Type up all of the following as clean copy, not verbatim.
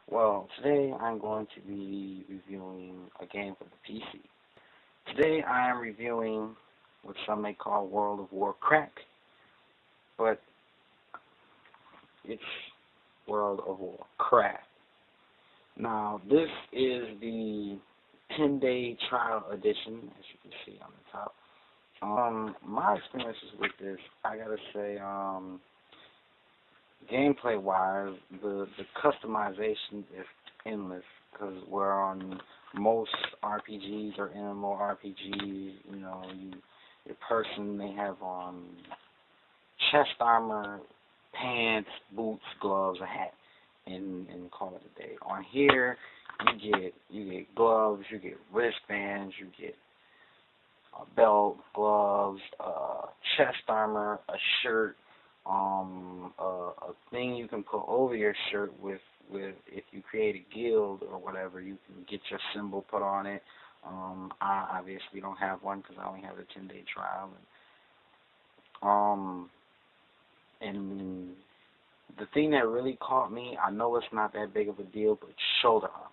Well, today I'm going to be reviewing a game for the PC. Today I am reviewing what some may call World of Warcrack, but it's World of Warcraft. Now, this is the 10-day trial edition, as you can see on the top. My experiences with this, I gotta say, gameplay-wise, the customization is endless because where on most RPGs or MMORPGs, your person may have on chest armor, pants, boots, gloves, a hat, and call it a day. On here, you get gloves, you get wristbands, you get a belt, gloves, chest armor, a shirt, a thing you can put over your shirt with if you create a guild or whatever, you can get your symbol put on it. I obviously don't have one because I only have a 10-day trial. And the thing that really caught me, I know it's not that big of a deal, but shoulder armor.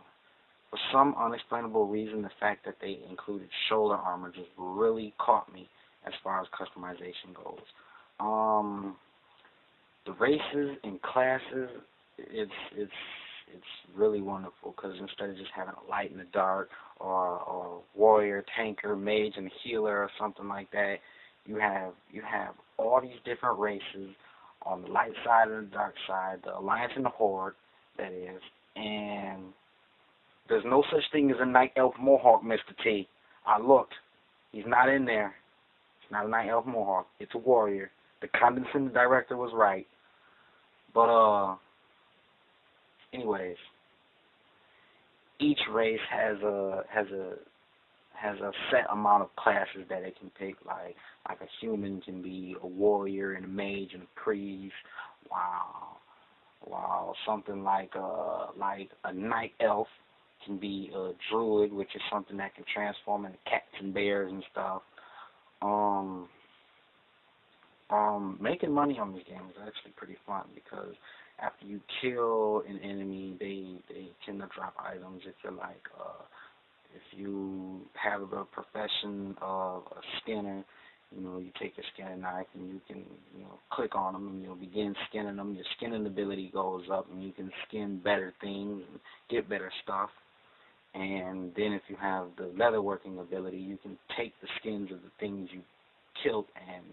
For some unexplainable reason, the fact that they included shoulder armor just really caught me as far as customization goes. The races and classes, it's really wonderful because instead of just having a light in the dark or warrior, tanker, mage, and healer or something like that, you have all these different races on the light side and the dark side, the alliance and the horde, that is, and there's no such thing as a night elf mohawk, Mr. T. I looked. He's not in there. It's not a night elf mohawk. It's a warrior. The condescending director was right. But anyways, each race has a set amount of classes that it can pick. Like a human can be a warrior and a mage and a priest. Wow. Something like a night elf can be a druid, which is something that can transform into cats and bears and stuff. Making money on this game is actually pretty fun because after you kill an enemy, they tend to drop items. If you have the profession of a skinner, you take your skinning knife and you can, click on them and you'll begin skinning them. Your skinning ability goes up and you can skin better things and get better stuff. And then if you have the leatherworking ability, you can take the skins of the things you killed and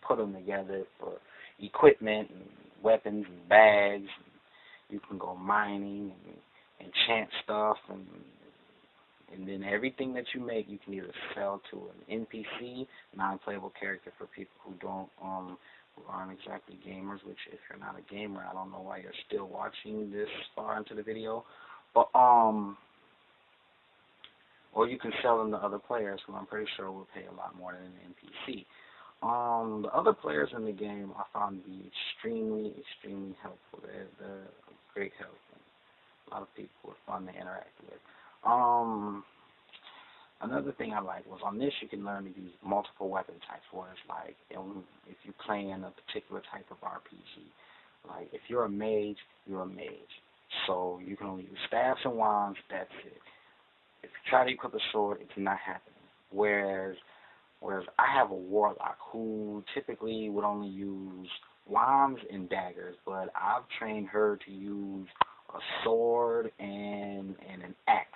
put them together for equipment and weapons and bags. You can go mining and enchant stuff, and then everything that you make you can either sell to an NPC, non-playable character for people who aren't exactly gamers. Which, if you're not a gamer, I don't know why you're still watching this far into the video, but or you can sell them to other players who I'm pretty sure will pay a lot more than an NPC. The other players in the game I found to be extremely helpful. They're a great help. A lot of people were fun to interact with. Another thing I liked was on this you can learn to use multiple weapon types, where it's like if you play in a particular type of RPG. Like if you're a mage, you're a mage. So you can only use staffs and wands, that's it. If you try to equip a sword, it's not happening. Whereas I have a warlock who typically would only use wands and daggers, but I've trained her to use a sword and an axe.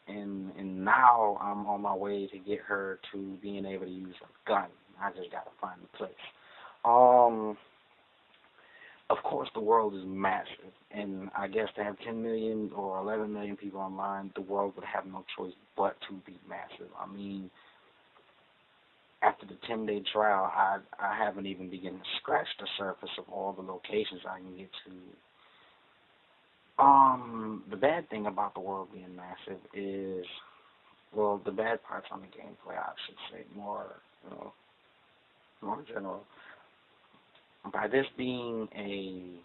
And now I'm on my way to get her to being able to use a gun. I just gotta find the place. Of course, the world is massive, and I guess to have 10 million or 11 million people online, the world would have no choice but to be massive. I mean, after the 10-day trial, I haven't even begun to scratch the surface of all the locations I can get to. The bad thing about the world being massive is, well, the bad parts on the gameplay, I should say, more general. By this being a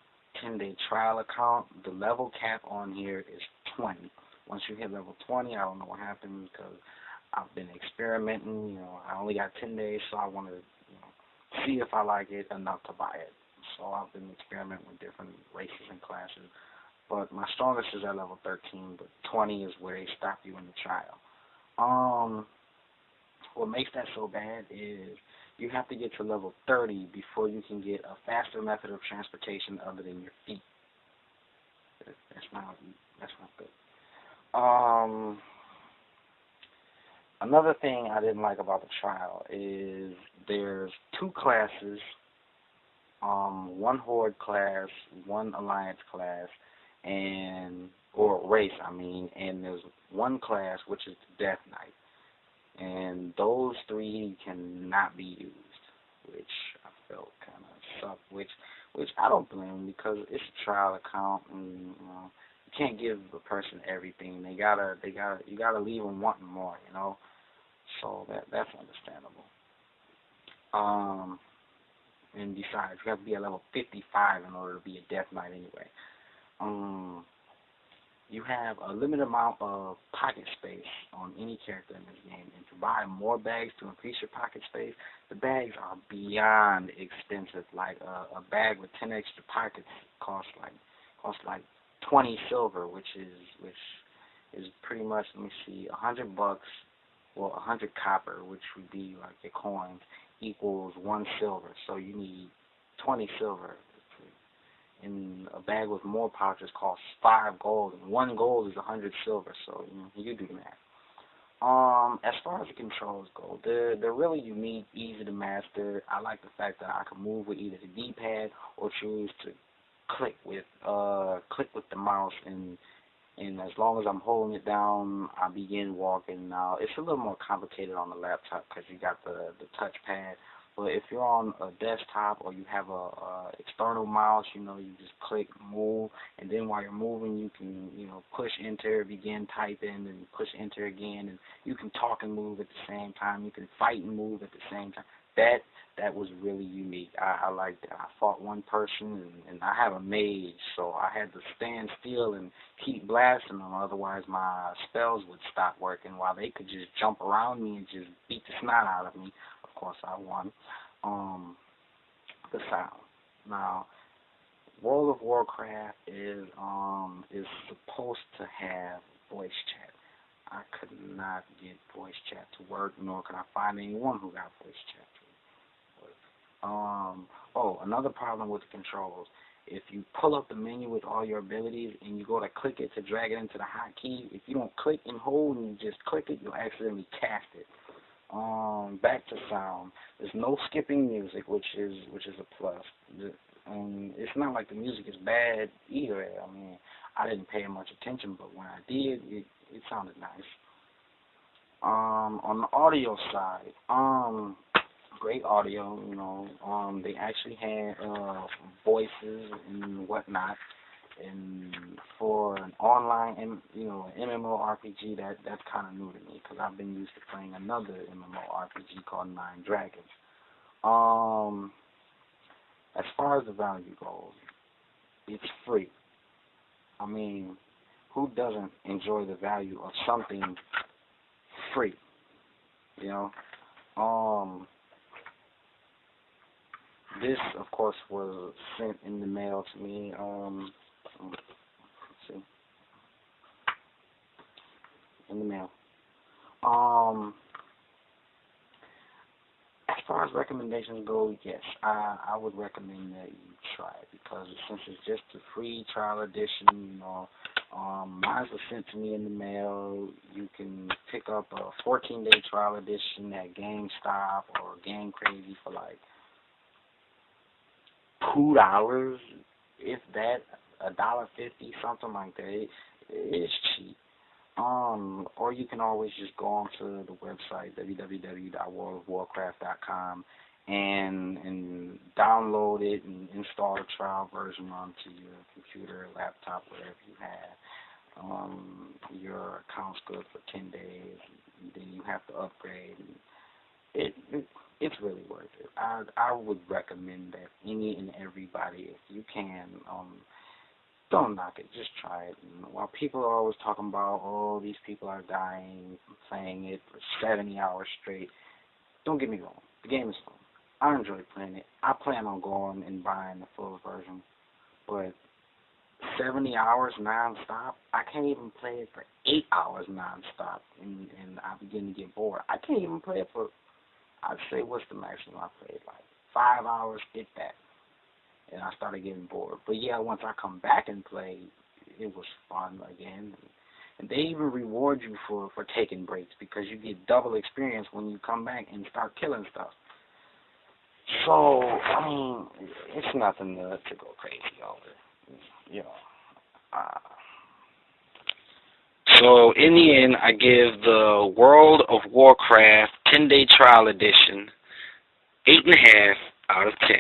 10-day trial account, the level cap on here is 20. Once you hit level 20, I don't know what happens because I've been experimenting. I only got 10 days, so I want to see if I like it enough to buy it. So I've been experimenting with different races and classes. but my strongest is at level 13, but 20 is where they stop you in the trial. What makes that so bad is you have to get to level 30 before you can get a faster method of transportation other than your feet. That's not good. Another thing I didn't like about the trial is there's two classes, one Horde class, one Alliance class, or race, and there's one class which is the Death Knight. And those three cannot be used, which I felt kind of sucked, which I don't blame them, because it's a trial account, and you can't give a person everything. You gotta leave them wanting more, So that's understandable. And besides, you have to be at level 55 in order to be a Death Knight anyway. You have a limited amount of pocket space on any character in this game, and to buy more bags to increase your pocket space, the bags are beyond expensive. Like a bag with 10 extra pockets costs like 20 silver, which is pretty much, let me see, $100, 100 copper, which would be like your coins, equals 1 silver. So you need 20 silver. And a bag with more pouches costs 5 gold, and 1 gold is 100 silver, so you do the math. As far as the controls go, they're really unique, easy to master. I like the fact that I can move with either the D-pad or choose to click with the mouse, and as long as I'm holding it down, I begin walking. Now, it's a little more complicated on the laptop because you got the touchpad. But if you're on a desktop or you have a external mouse, you just click, move, and then while you're moving, you can, push enter, begin typing, and push enter again, and you can talk and move at the same time. You can fight and move at the same time. That was really unique. I liked that. I fought one person, and I have a mage, so I had to stand still and keep blasting them, otherwise my spells would stop working, while they could just jump around me and just beat the snot out of me. Of course, I won. The sound. Now, World of Warcraft is supposed to have voice chat. I could not get voice chat to work, nor could I find anyone who got voice chat to work. Another problem with the controls. If you pull up the menu with all your abilities and you go to click it to drag it into the hotkey, if you don't click and hold and you just click it, you'll accidentally cast it. Back to sound. There's no skipping music, which is a plus. It's not like the music is bad either. I didn't pay much attention, but when I did, it sounded nice. On the audio side, great audio. They actually had voices and whatnot. And for an online, an MMORPG, that's kind of new to me, because I've been used to playing another MMORPG called Nine Dragons. As far as the value goes, it's free. Who doesn't enjoy the value of something free? This, of course, was sent in the mail to me. Let's see. In the mail. As far as recommendations go, yes, I would recommend that you try it, because since it's just a free trial edition, mine was sent to me in the mail. You can pick up a 14-day trial edition at GameStop or Game Crazy for like $2, if that, $1.50, something like that. It's cheap. Or you can always just go onto the website www.worldofwarcraft.com and download it and install the trial version onto your computer, laptop, whatever you have. Your account's good for 10 days, and then you have to upgrade. It's really worth it. I would recommend that any and everybody, if you can, don't knock it, just try it. While people are always talking about, these people are dying from playing it for 70 hours straight, don't get me wrong, the game is fun. I enjoy playing it. I plan on going and buying the full version, but 70 hours non-stop. I can't even play it for 8 hours non-stop, and I begin to get bored. I can't even play it for, I'd say, what's the maximum I played? Like 5 hours, get that. And I started getting bored. But yeah, once I come back and play, it was fun again. And they even reward you for taking breaks because you get double experience when you come back and start killing stuff. So, I mean, it's nothing to go crazy over, you know. So, in the end, I give the World of Warcraft 10-day trial edition 8.5 out of 10.